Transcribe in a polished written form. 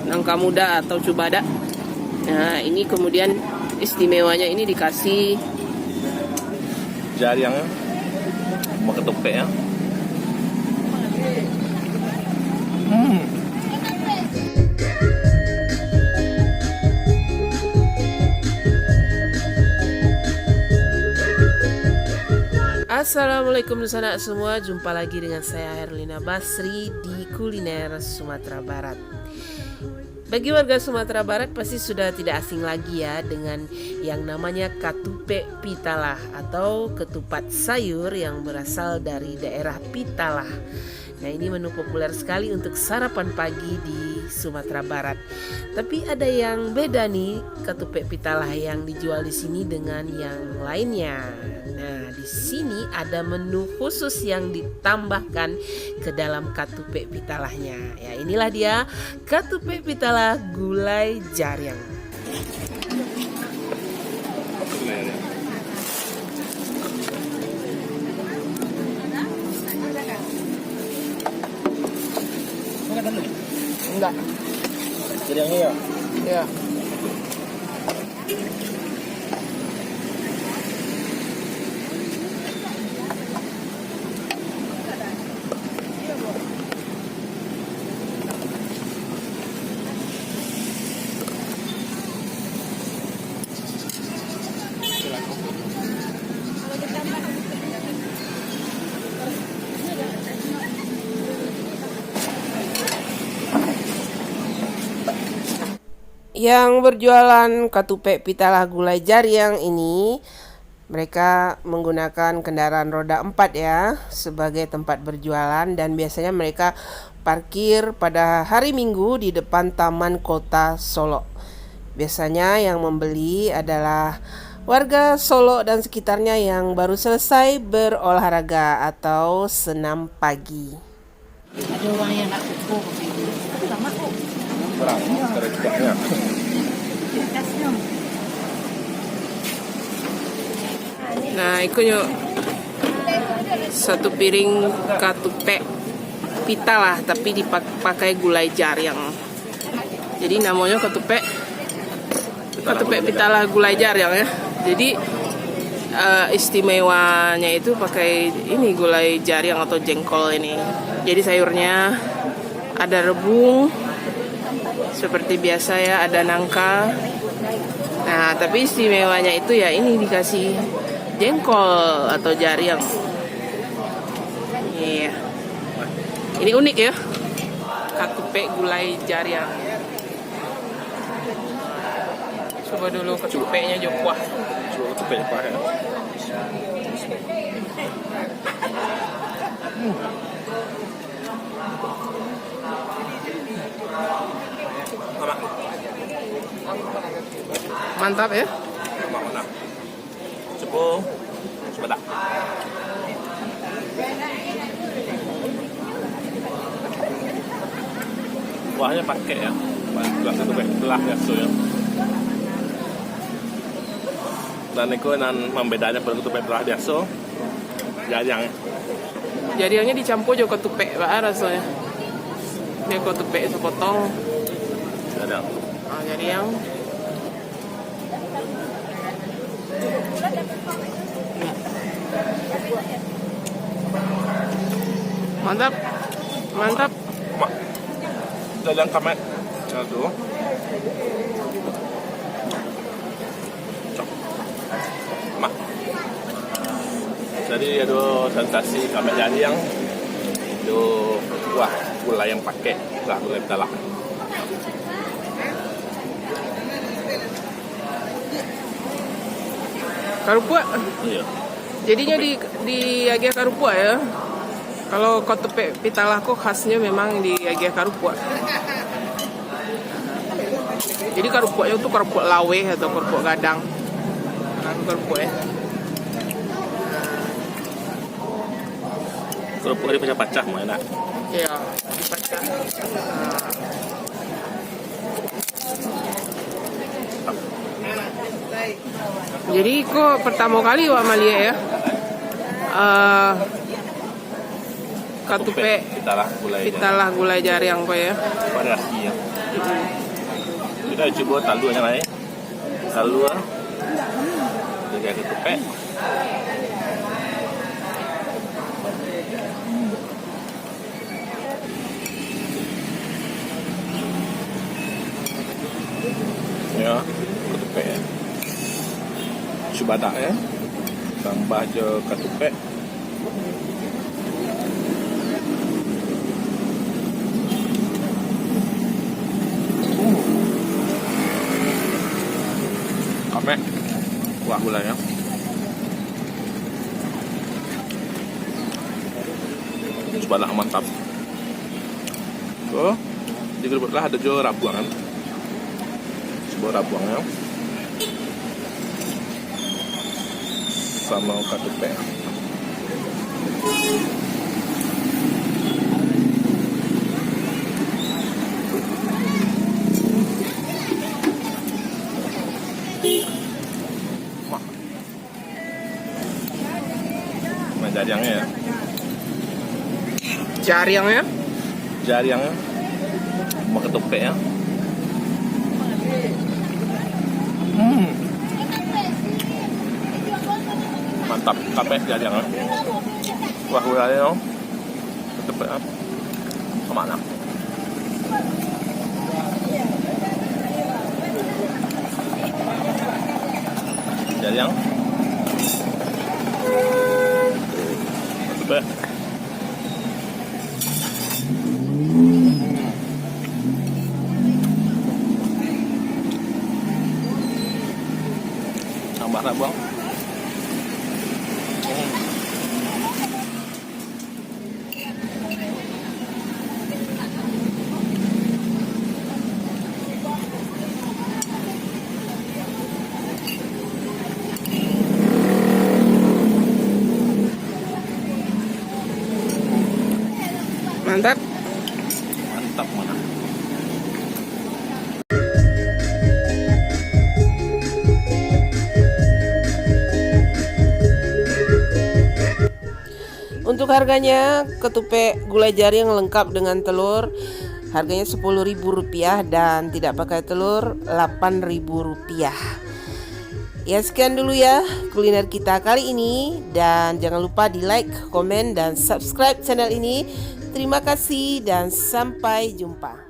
nangka muda atau cubada. Nah, ini kemudian istimewanya ini dikasih jariangnya mau ketopek ya. Assalamualaikum sanak semua, jumpa lagi dengan saya Herlina Basri di Kuliner Sumatera Barat. Bagi warga Sumatera Barat pasti sudah tidak asing lagi ya dengan yang namanya katupe pitalah atau ketupat sayur yang berasal dari daerah Pitalah. Nah, ini menu populer sekali untuk sarapan pagi di Sumatera Barat. Tapi ada yang beda nih katupe pitalah yang dijual di sini dengan yang lainnya. Nah, di sini ada menu khusus yang ditambahkan ke dalam katupe pitalahnya. Ya, inilah dia katupe pitalah gulai jariang. Enggak. Jariangnya ya? Ya. Yang berjualan katupe pitalah gulai jariang ini, mereka menggunakan kendaraan roda 4 ya sebagai tempat berjualan, dan biasanya mereka parkir pada hari Minggu di depan Taman Kota Solo. Biasanya yang membeli adalah warga Solo dan sekitarnya yang baru selesai berolahraga atau senam pagi. Ada orang yang nak kukur begitu. Lama kok. Berang, cara cukupnya. Kasnya. Nah, ikut yuk satu piring katupe pitalah tapi dipakai gulai jariang. Jadi namanya katupe pitalah gulai jariang ya. Jadi istimewanya itu pakai ini gulai jariang atau jengkol ini. Jadi sayurnya ada rebung seperti biasa ya, ada nangka. Nah, tapi istimewanya itu ya ini dikasih jengkol atau jariang. Iya. Ini unik ya. Katupe gulai jariang. Coba dulu ketupenya Jokwa. Coba ketopek apa ya? Mantap ya. Mana? Coba tak. Kuahnya pakai ya. Kuah ketopek belah biasa ya. Dan itu nan membedanya pada ketopek belah biasa. Jariang. Jariangnya dicampur juga ketupe Pak rasanya. Dia ketupe sepotong. Jariang. Nah, jariang. Mantap. Mantap. Mak. Jariang kamet. Aduh. Cok. Mak. Jadi ada sensasi kamet jariang. Itu wah, gulai yang pakai lah gulai pitalah. Karupua. Iya. Jadinya di Agia Karupua ya. Kalau katupe pitalah kok khasnya memang di Agia Karupua. Jadi karupuanya itu karupua lawe atau karupua gadang. Nah, karupua ya. Kerupuk dia pecah-pecah mau enak. Iya, dipacah. Nah. Jadi kok pertama kali Wak Malia ya katupe pitalah gulai pitalah gulai jariang kok ya. variasi ya. Kita coba talunya naik. Talu dengan ketupat. Ya, ketupat ya. Cubadak ya. Tambah je ketupat. Kamek. Kuah gulanya. Cubadak mantap. Tuh, digerebeklah ada jo rabuan kan. Coba rabuannya. Sama ketupat. Nah, jariangnya ya. Jariangnya? Jariangnya. Sama ketupat ya. Mantap, kapek jariangnya. Wah, gulanya dong. Ketupat kemana? Jariang. Ketupat. Tambah rabuang. Mantap. Mantap mana? Untuk harganya, ketupat gulai jari yang lengkap dengan telur harganya Rp10.000 dan tidak pakai telur Rp8.000. Ya, sekian dulu ya kuliner kita kali ini, dan jangan lupa di like, komen, dan subscribe channel ini. Terima kasih dan sampai jumpa.